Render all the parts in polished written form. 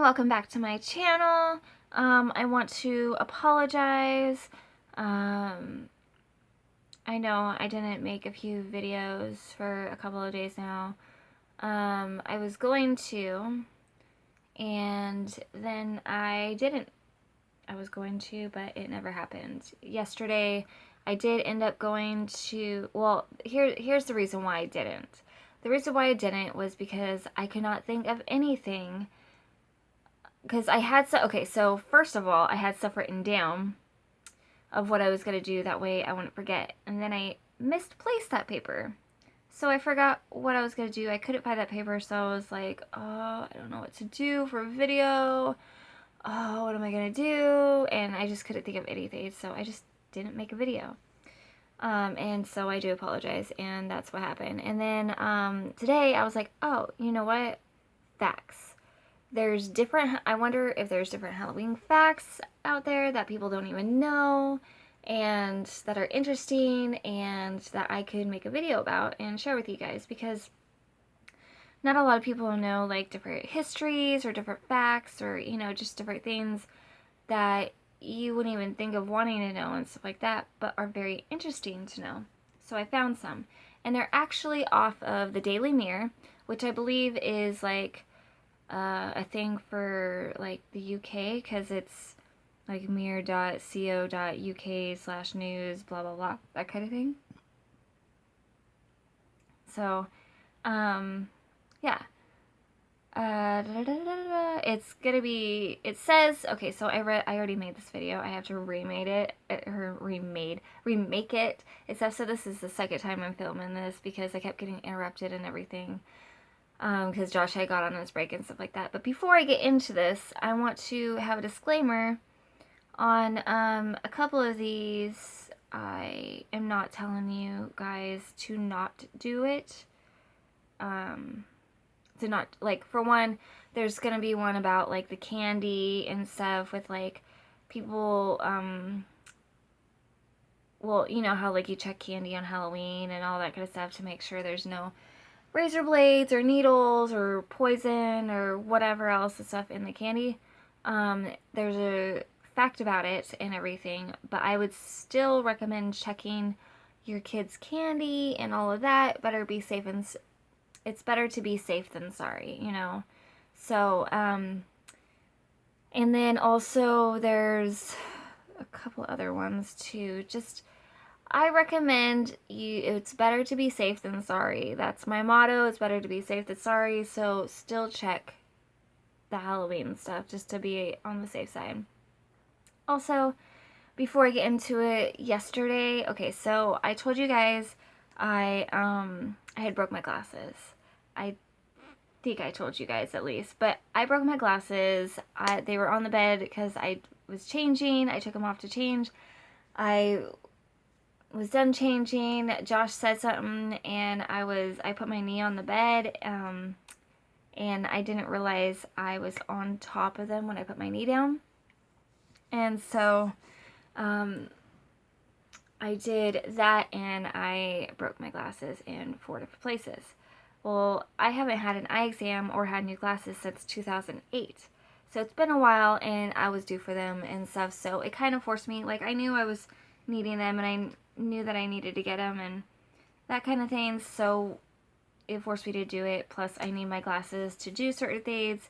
welcome back to my channel. I want to apologize. I know I didn't make a few videos for a couple of days now. I was going to, and then I didn't. I was going to, but it never happened. Yesterday, I did end up going to, well, here's the reason why I didn't. The reason why I didn't was because I could not think of anything. Because I had so first of all, I had stuff written down of what I was going to do. That way I wouldn't forget. And then I misplaced that paper. So I forgot what I was going to do. I couldn't find that paper, so I was like, oh, I don't know what to do for a video. Oh, what am I going to do? And I just couldn't think of anything, so I just didn't make a video. And so I do apologize, and that's what happened. And then today I was like, oh, you know what? Facts. I wonder if there's different Halloween facts out there that people don't even know and that are interesting and that I could make a video about and share with you guys, because not a lot of people know like different histories or different facts or, you know, just different things that you wouldn't even think of wanting to know and stuff like that, but are very interesting to know. So I found some, and they're actually off of the Daily Mirror, which I believe is like a thing for like the UK, because it's like mirror.co.uk/news blah blah blah, that kind of thing. So yeah, it's gonna be, it says, okay, so I already made this video. I have to remake it. It says, so this is the second time I'm filming this because I kept getting interrupted and everything. Because Josh had got on his break and stuff like that. But before I get into this, I want to have a disclaimer on a couple of these. I am not telling you guys to not do it. To not, like, for one, there's gonna be one about like the candy and stuff with like people, well, you know how like you check candy on Halloween and all that kind of stuff to make sure there's no razor blades or needles or poison or whatever else is stuff in the candy. There's a fact about it and everything, but I would still recommend checking your kids' candy and all of that. It's better to be safe than sorry, you know. So, and then also there's a couple other ones too. Just, I recommend it's better to be safe than sorry. That's my motto. It's better to be safe than sorry. So still check the Halloween stuff just to be on the safe side. Also, before I get into it, yesterday, okay, so I told you guys I had broke my glasses. I think I told you guys at least, but I broke my glasses. They were on the bed because I was changing. I took them off to change. I was done changing. Josh said something, and I put my knee on the bed, and I didn't realize I was on top of them when I put my knee down. And so I did that, and I broke my glasses in 4 different places. Well, I haven't had an eye exam or had new glasses since 2008. So it's been a while, and I was due for them and stuff, so it kind of forced me, like, I knew I was needing them, and I knew that I needed to get them and that kind of thing, so it forced me to do it. Plus I need my glasses to do certain things,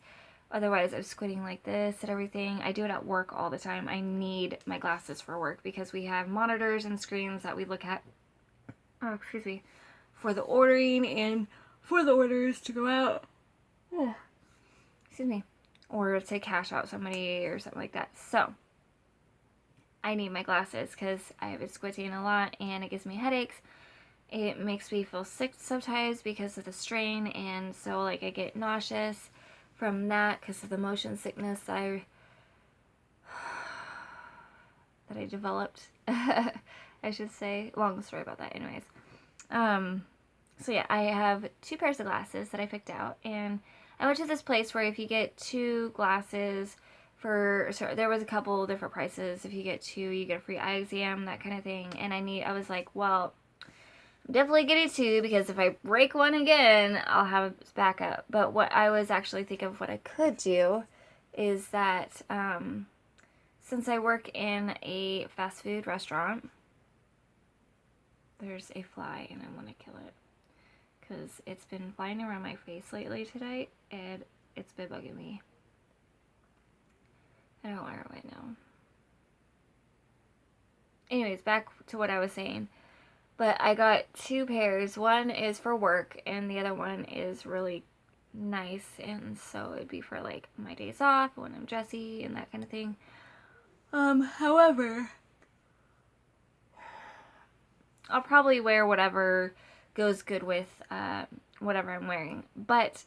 otherwise I'm squinting like this and everything. I do it at work all the time. I need my glasses for work because we have monitors and screens that we look at, oh, excuse me, for the ordering and for the orders to go out, excuse me, or to cash out somebody or something like that. So I need my glasses because I have been squinting a lot and it gives me headaches. It makes me feel sick sometimes because of the strain, and so like I get nauseous from that because of the motion sickness that I developed. I should say. Long story about that anyways. So yeah, I have 2 pairs of glasses that I picked out, and I went to this place where if you get 2 glasses there was a couple different prices. If you get 2, you get a free eye exam, that kind of thing. And I was like, well, I'm definitely getting 2 because if I break one again, I'll have a backup. But what I was actually thinking of what I could do is that since I work in a fast food restaurant, there's a fly and I want to kill it because it's been flying around my face lately today and it's been bugging me. I don't wear it right now. Anyways, back to what I was saying. But I got 2 pairs. One is for work and the other one is really nice, and so it'd be for like my days off when I'm dressy and that kind of thing. However, I'll probably wear whatever goes good with whatever I'm wearing, but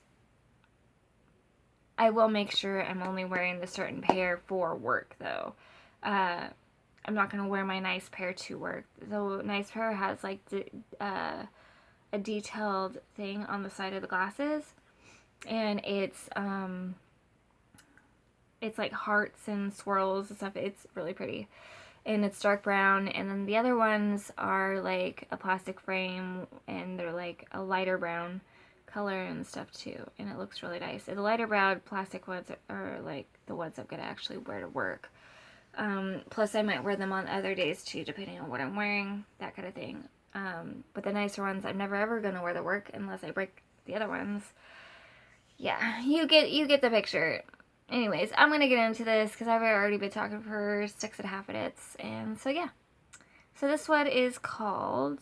I will make sure I'm only wearing the certain pair for work though. I'm not going to wear my nice pair to work. The nice pair has like a detailed thing on the side of the glasses, and it's like hearts and swirls and stuff. It's really pretty, and it's dark brown. And then the other ones are like a plastic frame, and they're like a lighter brown color and stuff too, and it looks really nice. And the lighter brown plastic ones are like the ones I'm gonna actually wear to work. Plus I might wear them on other days too, depending on what I'm wearing, that kind of thing. But the nicer ones I'm never ever gonna wear to work unless I break the other ones. Yeah, you get the picture. Anyways, I'm gonna get into this because I've already been talking for 6.5 minutes, and so yeah. So this one is called,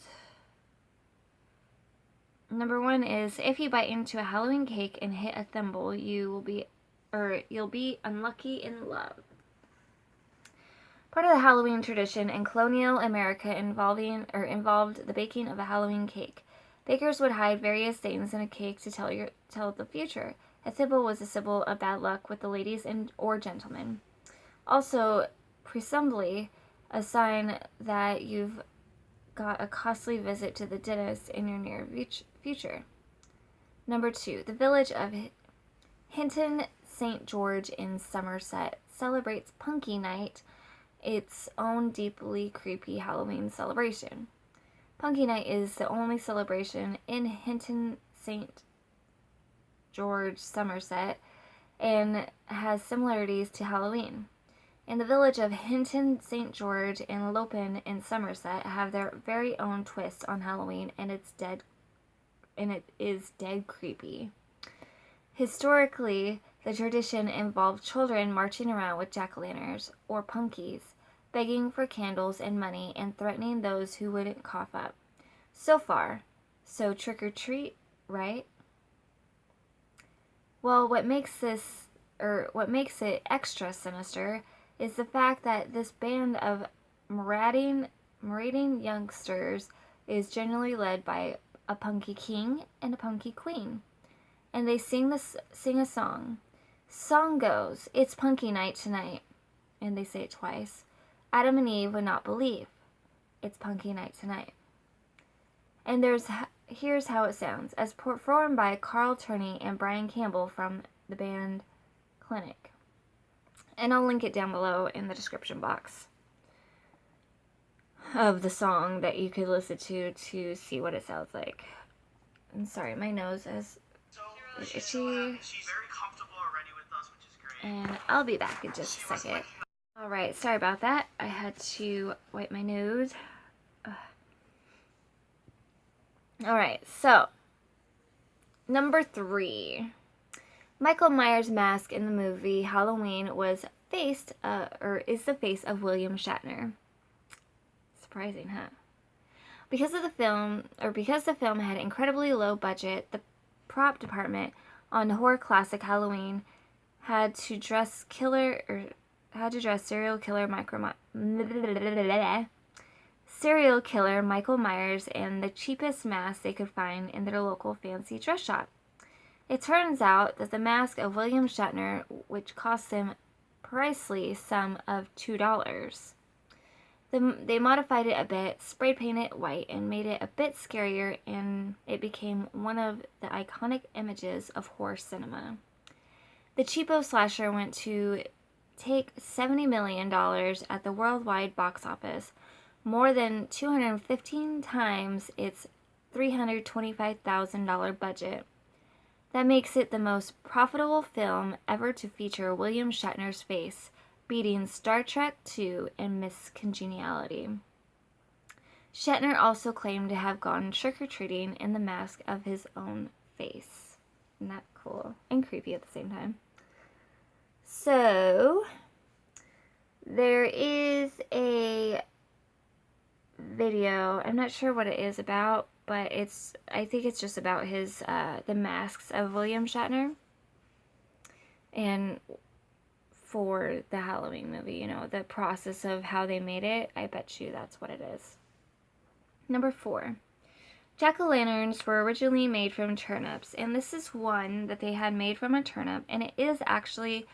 number 1 is, if you bite into a Halloween cake and hit a thimble, you'll be unlucky in love. Part of the Halloween tradition in colonial America involved the baking of a Halloween cake. Bakers would hide various things in a cake to tell the future. A thimble was a symbol of bad luck with the ladies or gentlemen. Also, presumably, a sign that you've got a costly visit to the dentist in your near future. Number 2, the village of Hinton St. George in Somerset celebrates Punky Night, its own deeply creepy Halloween celebration. Punky Night is the only celebration in Hinton St. George, Somerset, and has similarities to Halloween. In the village of Hinton St. George and Lopen in Somerset have their very own twist on Halloween, and it is dead creepy. Historically, the tradition involved children marching around with jack-o'-lanterns, or punkies, begging for candles and money and threatening those who wouldn't cough up. So far, so trick-or-treat, right? Well, what makes it extra sinister is the fact that this band of marauding youngsters is generally led by a punky king and a punky queen. And they sing a song. Song goes, "It's Punky Night tonight." And they say it twice. Adam and Eve would not believe. It's Punky Night tonight. And here's how it sounds, as performed by Carl Turney and Brian Campbell from the band Clinic. And I'll link it down below in the description box of the song that you could listen to see what it sounds like. I'm sorry, my nose is itchy. She's very comfortable already with us, which is great. And I'll be back in just a second. Alright, sorry about that. I had to wipe my nose. Alright, so number 3. Michael Myers' mask in the movie Halloween is the face of William Shatner. Surprising, huh? Because the film had incredibly low budget, the prop department on the horror classic Halloween had to dress serial killer Michael Myers in the cheapest mask they could find in their local fancy dress shop. It turns out that the mask of William Shatner, which cost them princely sum of $2, they modified it a bit, spray painted it white, and made it a bit scarier, and it became one of the iconic images of horror cinema. The cheapo slasher went to take $70 million at the worldwide box office, more than 215 times its $325,000 budget. That makes it the most profitable film ever to feature William Shatner's face, beating Star Trek II and Miss Congeniality. Shatner also claimed to have gone trick-or-treating in the mask of his own face. Isn't that cool? And creepy at the same time. So, there is a video. I'm not sure what it is about, but I think it's just about his, the masks of William Shatner. And for the Halloween movie, you know, the process of how they made it, I bet you that's what it is. Number 4. Jack-o'-lanterns were originally made from turnips, and this is one that they had made from a turnip, and it is actually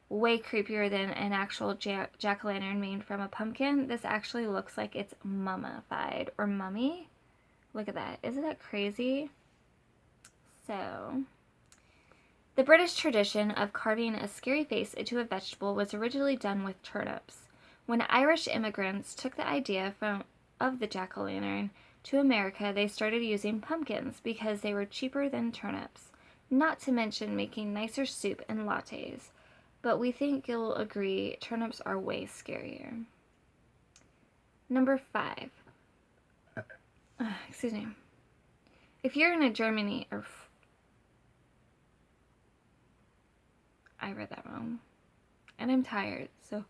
way creepier than an actual jack-o'-lantern made from a pumpkin. This actually looks like it's mummified or mummy. Look at that. Isn't that crazy? So, the British tradition of carving a scary face into a vegetable was originally done with turnips. When Irish immigrants took the idea of the jack-o'-lantern to America, they started using pumpkins because they were cheaper than turnips, not to mention making nicer soup and lattes. But we think you'll agree turnips are way scarier. Number 5. Excuse me. If you're in a Germany, or I read that wrong. And I'm tired, so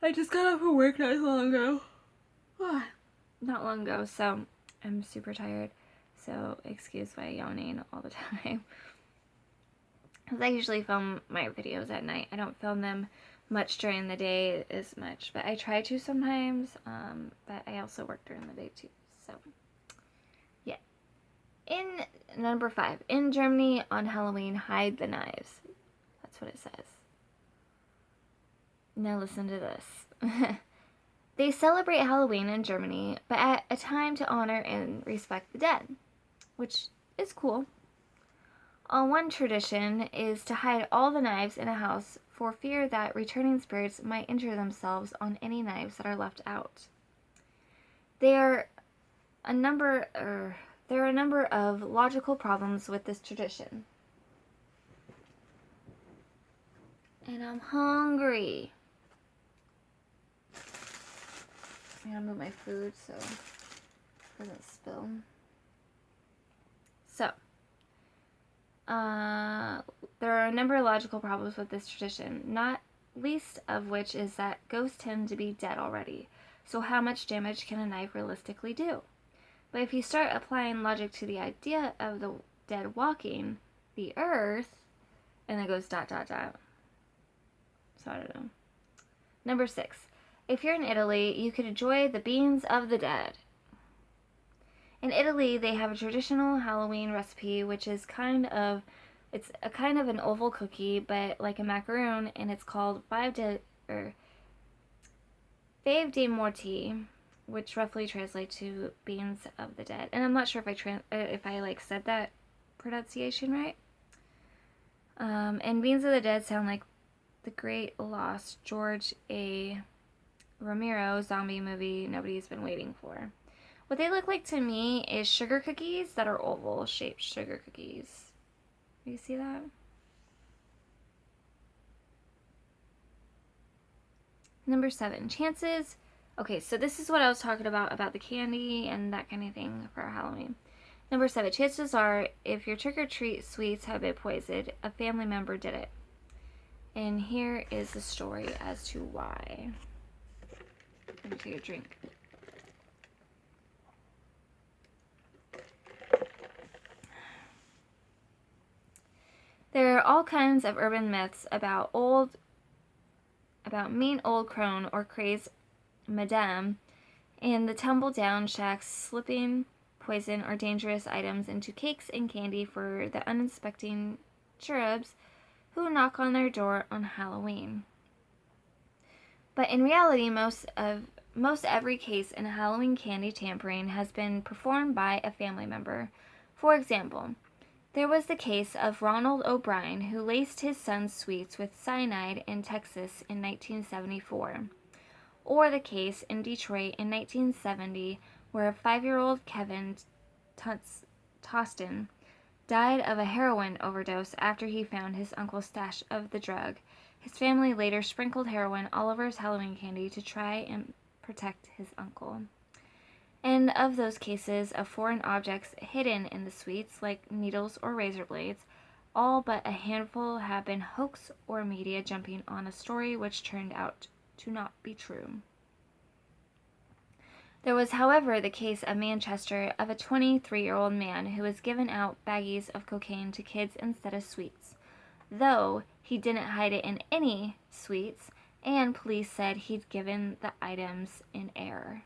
I just got off of work not long ago. Not long ago, so I'm super tired. So excuse my yawning all the time. Because I usually film my videos at night. I don't film them much during the day as much, but I try to sometimes. But I also work during the day too. So, yeah. In number 5, in Germany on Halloween, hide the knives. That's what it says. Now listen to this. They celebrate Halloween in Germany, but at a time to honor and respect the dead, which is cool. One tradition is to hide all the knives in a house for fear that returning spirits might injure themselves on any knives that are left out. There are a number of logical problems with this tradition. And I'm hungry. I'm gonna move my food so it doesn't spill. So, there are a number of logical problems with this tradition, not least of which is that ghosts tend to be dead already. So how much damage can a knife realistically do? But if you start applying logic to the idea of the dead walking the earth, and it goes ... So I don't know. Number 6. If you're in Italy, you could enjoy the beans of the dead. In Italy, they have a traditional Halloween recipe, which is it's a kind of an oval cookie, but like a macaroon, and it's called fave de morti, which roughly translates to beans of the dead. And I'm not sure if I like said that pronunciation right. And Beans of the Dead sound like the great lost George A. Romero zombie movie nobody's been waiting for. What they look like to me is sugar cookies that are oval shaped sugar cookies. You see that? Number 7, chances. Okay, so this is what I was talking about the candy and that kind of thing for Halloween. Number 7, chances are if your trick-or-treat sweets have been poisoned, a family member did it. And here is the story as to why. I'm gonna take a drink. There are all kinds of urban myths about mean old crone or crazed madame and the tumble-down shacks slipping poison or dangerous items into cakes and candy for the unsuspecting cherubs who knock on their door on Halloween. But in reality, most every case in Halloween candy tampering has been performed by a family member. For example, there was the case of Ronald O'Brien, who laced his son's sweets with cyanide in Texas in 1974. Or the case in Detroit in 1970, where a 5-year-old Kevin Toston died of a heroin overdose after he found his uncle's stash of the drug. His family later sprinkled heroin all over his Halloween candy to try and protect his uncle. And of those cases of foreign objects hidden in the sweets, like needles or razor blades, all but a handful have been hoax or media jumping on a story which turned out to not be true. There was, however, the case of Manchester of a 23-year-old man who was giving out baggies of cocaine to kids instead of sweets, though he didn't hide it in any sweets, and police said he'd given the items in error.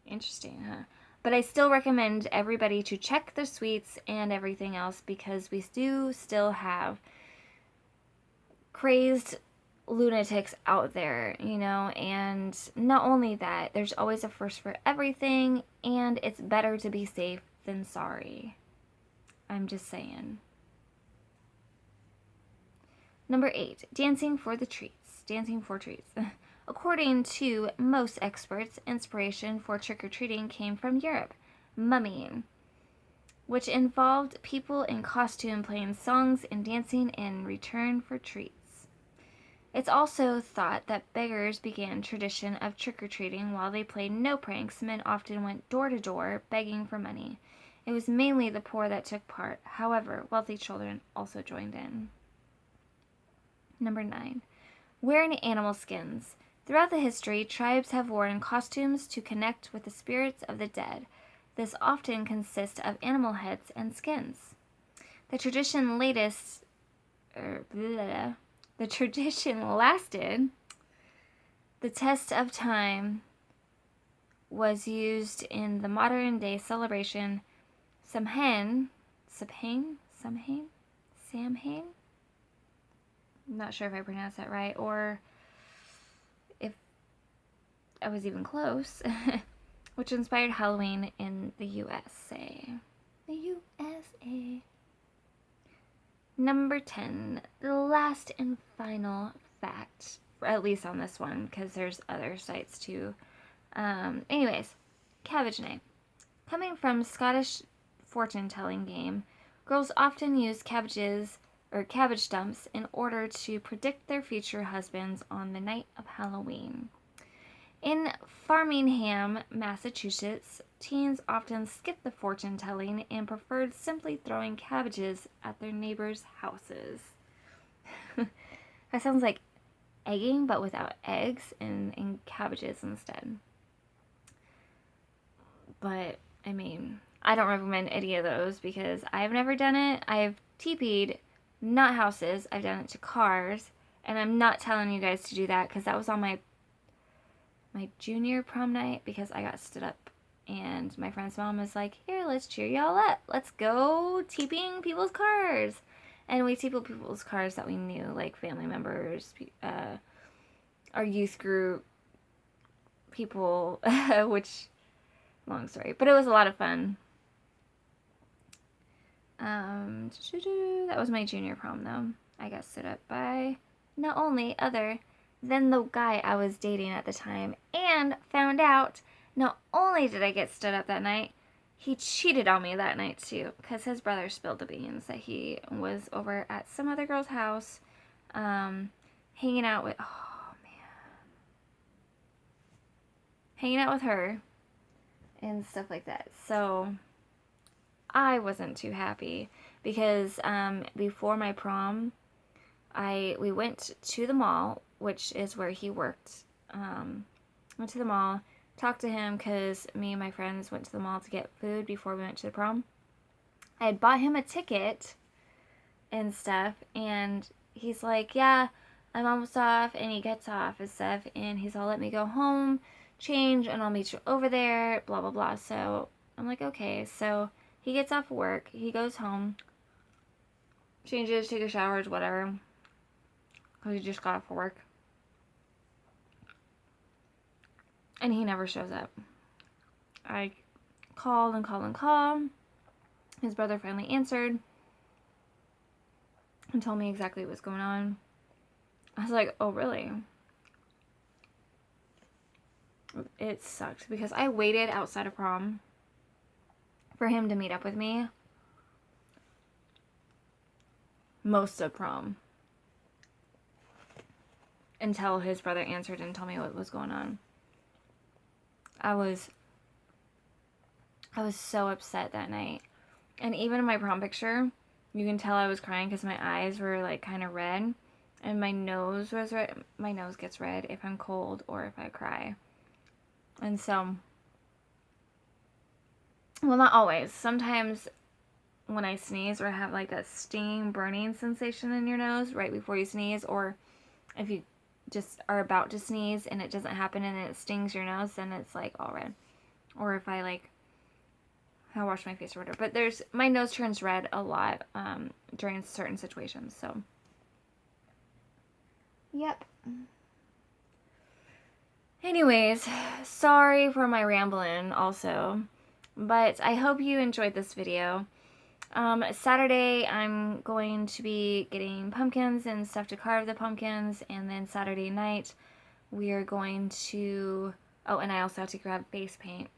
Interesting, huh? But I still recommend everybody to check their sweets and everything else, because we do still have crazed lunatics out there, you know, and not only that, there's always a first for everything, and it's better to be safe than sorry. I'm just saying. Number 8, dancing for the treats. Dancing for treats. According to most experts, inspiration for trick-or-treating came from Europe, mummying, which involved people in costume playing songs and dancing in return for treats. It's also thought that beggars began tradition of trick-or-treating. While they played no pranks, men often went door to door begging for money. It was mainly the poor that took part. However, wealthy children also joined in. Number 9, wearing animal skins. Throughout the history, tribes have worn costumes to connect with the spirits of the dead. This often consists of animal heads and skins. The tradition lasted the test of time, was used in the modern day celebration Samhain. I'm not sure if I pronounced that right, or if I was even close, which inspired Halloween in the USA. The USA. Number 10, the last and final fact, at least on this one, because there's other sites too. Anyways, cabbage night. Coming from Scottish fortune-telling game, girls often use cabbage stumps in order to predict their future husbands on the night of Halloween. In Framingham, Massachusetts, teens often skipped the fortune-telling and preferred simply throwing cabbages at their neighbors' houses. That sounds like egging, but without eggs and cabbages instead. But, I mean, I don't recommend any of those because I've never done it. I've TP'd, not houses. I've done it to cars. And I'm not telling you guys to do that because that was on my junior prom night because I got stood up. And my friend's mom was like, here, let's cheer y'all up. Let's go TPing people's cars. And we TP'd people's cars that we knew, like family members, our youth group, people, which, long story. But it was a lot of fun. That was my junior prom, though. I got stood up by not only other than the guy I was dating at the time, and found out not only did I get stood up that night, he cheated on me that night too, because his brother spilled the beans that he was over at some other girl's house, hanging out with her and stuff like that. So I wasn't too happy because before my prom, we went to the mall, which is where he worked. Went to the mall, talked to him because me and my friends went to the mall to get food before we went to the prom. I had bought him a ticket and stuff, and he's like, yeah, I'm almost off, and he gets off and stuff, and he's all, let me go home, change, and I'll meet you over there, blah, blah, blah. So I'm like, okay. So he gets off work, he goes home, changes, takes a shower, whatever, because he just got off work. And he never shows up. I called and called and called. His brother finally answered and told me exactly what was going on. I was like, oh, really? It sucked because I waited outside of prom for him to meet up with me. most of prom. Until his brother answered and told me what was going on. I was so upset that night. And even in my prom picture, you can tell I was crying because my eyes were like kind of red. And my nose was red. My nose gets red if I'm cold or if I cry. And so, well, not always. Sometimes when I sneeze or have like a stinging, burning sensation in your nose right before you sneeze, or if you just are about to sneeze and it doesn't happen and it stings your nose, then it's like all red. Or if I wash my face or whatever. But my nose turns red a lot during certain situations. So, yep. Anyways, sorry for my rambling also, but I hope you enjoyed this video. Saturday, I'm going to be getting pumpkins and stuff to carve the pumpkins, and then Saturday night, we are going to, oh, and I also have to grab face paint.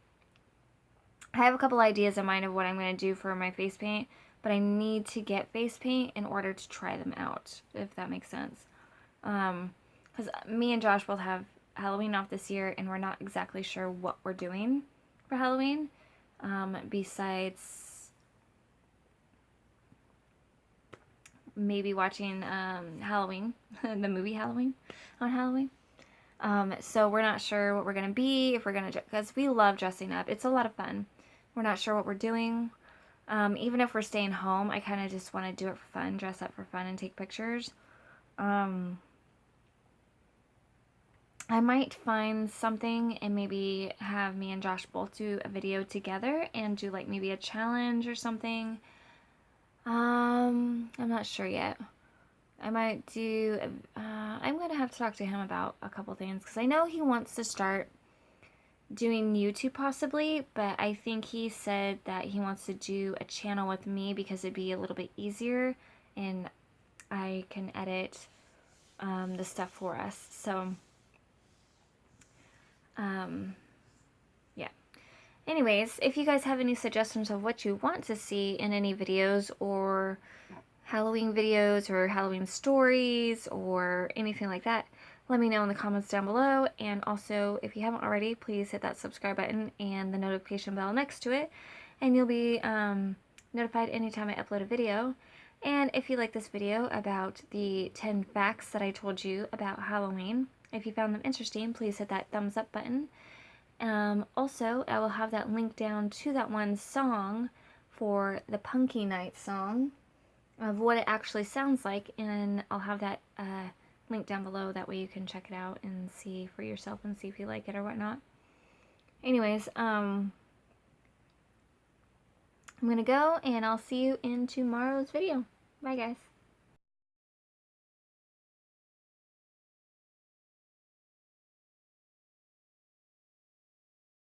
I have a couple ideas in mind of what I'm going to do for my face paint, but I need to get face paint in order to try them out, if that makes sense. Because me and Josh both have Halloween off this year, and we're not exactly sure what we're doing for Halloween, besides maybe watching Halloween, the movie Halloween, on Halloween. So we're not sure what we're going to be, if we're going to, because we love dressing up. It's a lot of fun. We're not sure what we're doing. Even if we're staying home, I kind of just want to do it for fun, dress up for fun and take pictures. I might find something and maybe have me and Josh both do a video together and do like maybe a challenge or something. I'm not sure yet. I might do, I'm going to have to talk to him about a couple things, because I know he wants to start doing YouTube possibly, but I think he said that he wants to do a channel with me because it'd be a little bit easier and I can edit the stuff for us. So, yeah. Anyways, if you guys have any suggestions of what you want to see in any videos, or Halloween videos, or Halloween stories, or anything like that, let me know in the comments down below. And also, if you haven't already, please hit that subscribe button and the notification bell next to it, and you'll be notified anytime I upload a video. And if you like this video about the 10 facts that I told you about Halloween, if you found them interesting, please hit that thumbs up button. Also, I will have that link down to that one song for the Punky Night song, of what it actually sounds like, and I'll have that link down below. That way you can check it out and see for yourself and see if you like it or whatnot. Anyways, I'm gonna go, and I'll see you in tomorrow's video. Bye, guys.